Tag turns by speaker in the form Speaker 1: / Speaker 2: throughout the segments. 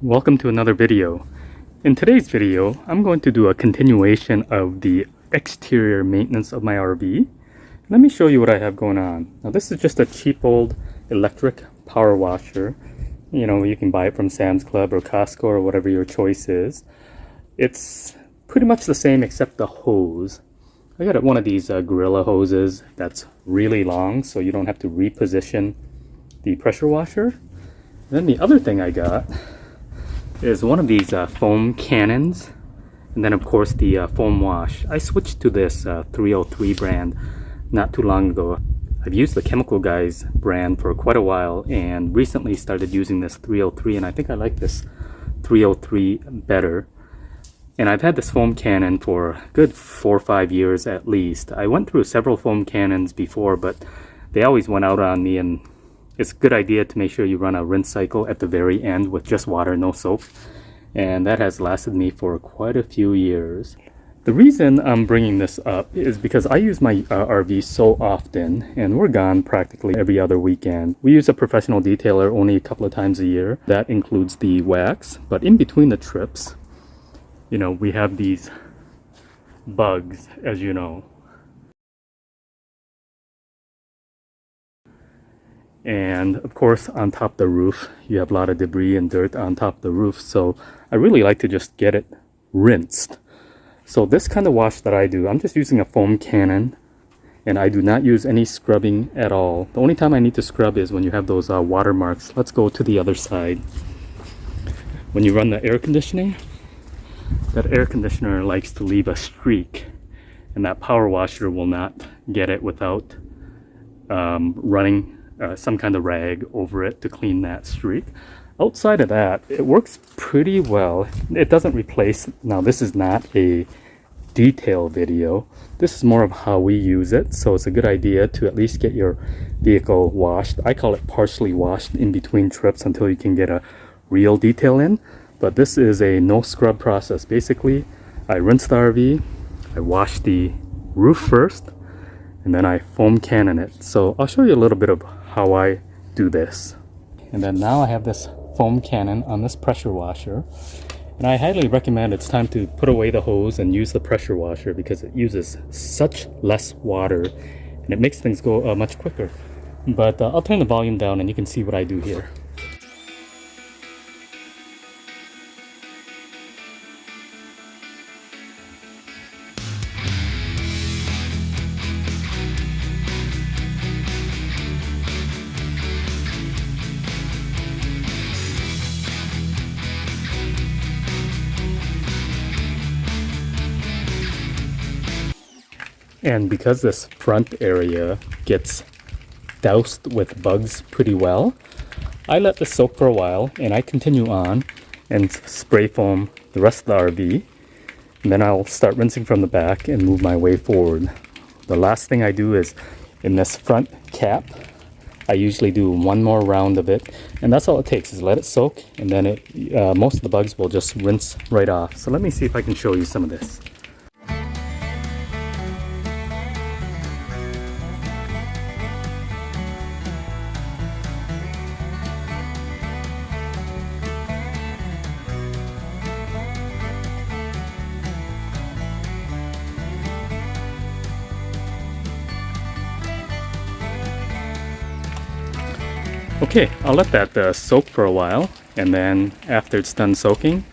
Speaker 1: Welcome to another video. In today's video, I'm going to do a continuation of the exterior maintenance of my RV. Let me show you what I have going on. Now this is just a cheap old electric power washer. You know, you can buy it from Sam's Club or Costco or whatever your choice is. It's pretty much the same except the hose. I got one of these Gorilla hoses that's really long so you don't have to reposition the pressure washer. Then the other thing I got is one of these foam cannons, and then of course the foam wash. I switched to this 303 brand not too long ago. I've used the Chemical Guys brand for quite a while and recently started using this 303, and I think I like this 303 better. And I've had this foam cannon for a good 4 or 5 years at least. I went through several foam cannons before, but they always went out on me, and it's a good idea to make sure you run a rinse cycle at the very end with just water, no soap. And that has lasted me for quite a few years. The reason I'm bringing this up is because I use my RV so often, and we're gone practically every other weekend. We use a professional detailer only a couple of times a year. That includes the wax, but in between the trips, you know, we have these bugs, as you know. And of course, on top of the roof, you have a lot of debris and dirt on top of the roof. So I really like to just get it rinsed. So this kind of wash that I do, I'm just using a foam cannon, and I do not use any scrubbing at all. The only time I need to scrub is when you have those water marks. Let's go to the other side. When you run the air conditioning, that air conditioner likes to leave a streak, and that power washer will not get it without running some kind of rag over it to clean that streak. Outside of that, it works pretty well. It doesn't replace, now this is not a detail video. This is more of how we use it. So it's a good idea to at least get your vehicle washed. I call it partially washed in between trips until you can get a real detail in. But this is a no scrub process. Basically, I rinse the RV, I wash the roof first, and then I foam cannon it. So I'll show you a little bit of how I do this. And then now I have this foam cannon on this pressure washer, and I highly recommend it's time to put away the hose and use the pressure washer because it uses such less water and it makes things go much quicker. But I'll turn the volume down and you can see what I do here. And because this front area gets doused with bugs pretty well, I let this soak for a while and I continue on and spray foam the rest of the RV. And then I'll start rinsing from the back and move my way forward. The last thing I do is in this front cap, I usually do one more round of it, and that's all it takes is let it soak, and then most of the bugs will just rinse right off. So let me see if I can show you some of this. Okay, I'll let that soak for a while, and then after it's done soaking,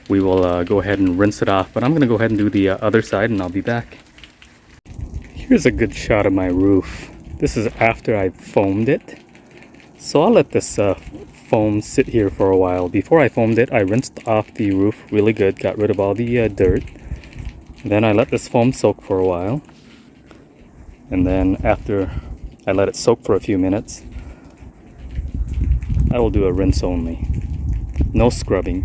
Speaker 1: we will go ahead and rinse it off. But I'm going to go ahead and do the other side, and I'll be back. Here's a good shot of my roof. This is after I've foamed it. So I'll let this foam sit here for a while. Before I foamed it, I rinsed off the roof really good, got rid of all the dirt. Then I let this foam soak for a while. And then after I let it soak for a few minutes, I will do a rinse only, no scrubbing.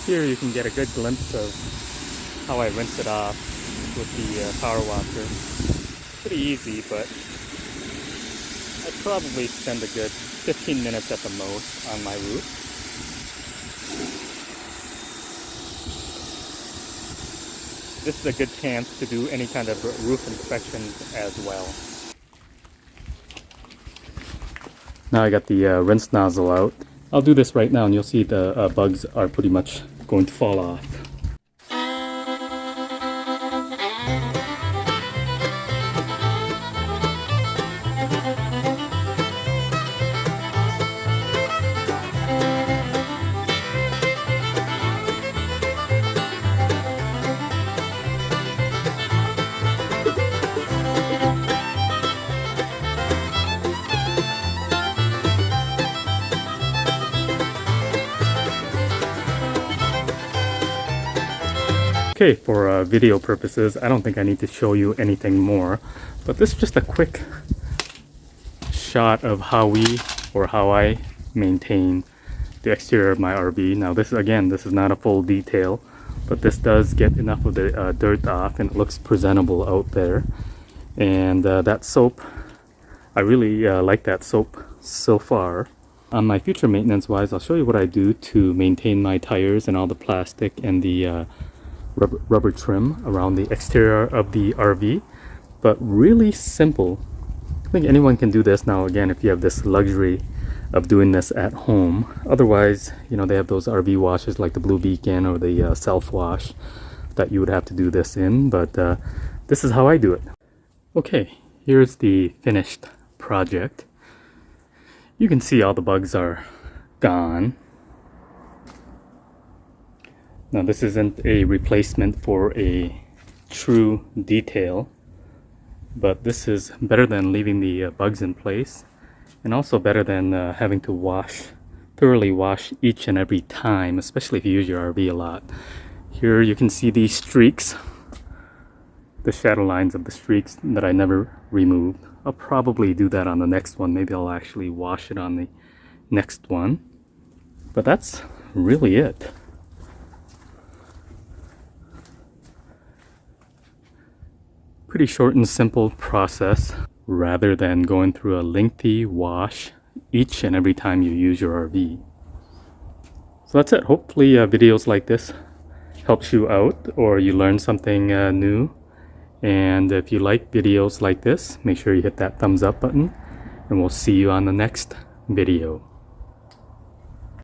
Speaker 1: Here you can get a good glimpse of how I rinse it off with the power washer. Pretty easy, but I'd probably spend a good 15 minutes at the most on my roof. This is a good chance to do any kind of roof inspections as well. Now I got the rinse nozzle out, I'll do this right now and you'll see the bugs are pretty much going to fall off. Okay, for video purposes, I don't think I need to show you anything more, but this is just a quick shot of how I maintain the exterior of my RV. Now this is not a full detail, but this does get enough of the dirt off and it looks presentable out there. And that soap, I really like that soap so far. On my future maintenance wise, I'll show you what I do to maintain my tires and all the plastic and the rubber trim around the exterior of the RV, but really simple. I think anyone can do this now, again, if you have this luxury of doing this at home. Otherwise, you know, they have those RV washes like the Blue Beacon or the self-wash that you would have to do this in, but this is how I do it. Okay, here's the finished project. You can see all the bugs are gone. Now this isn't a replacement for a true detail, but this is better than leaving the bugs in place, and also better than having to thoroughly wash each and every time, especially if you use your RV a lot. Here you can see these streaks, the shadow lines of the streaks that I never removed. I'll probably do that on the next one. Maybe I'll actually wash it on the next one. But that's really it. Pretty short and simple process rather than going through a lengthy wash each and every time you use your RV. So that's it. Hopefully videos like this helps you out or you learn something new. And if you like videos like this, make sure you hit that thumbs up button and we'll see you on the next video.